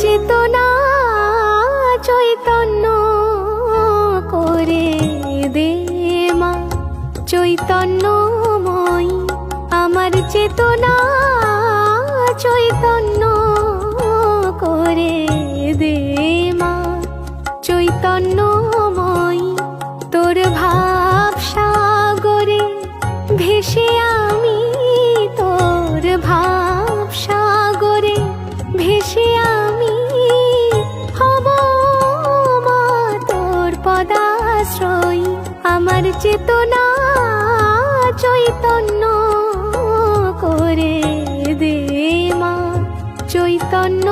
চেতনা চৈতন্য করে দে মা, চৈতন্যময়ী। আমার চেতনা চৈতন্য করে দে মা, চৈতন্যময়ী। তোর ভাব সাগরে ভেসে আমি, তোর ভাব সাগরে ভেসে আমি হব মা তোর পদাশ্রয়ী। আমার চেতনা চৈতন্য করে দে মা, চৈতন্য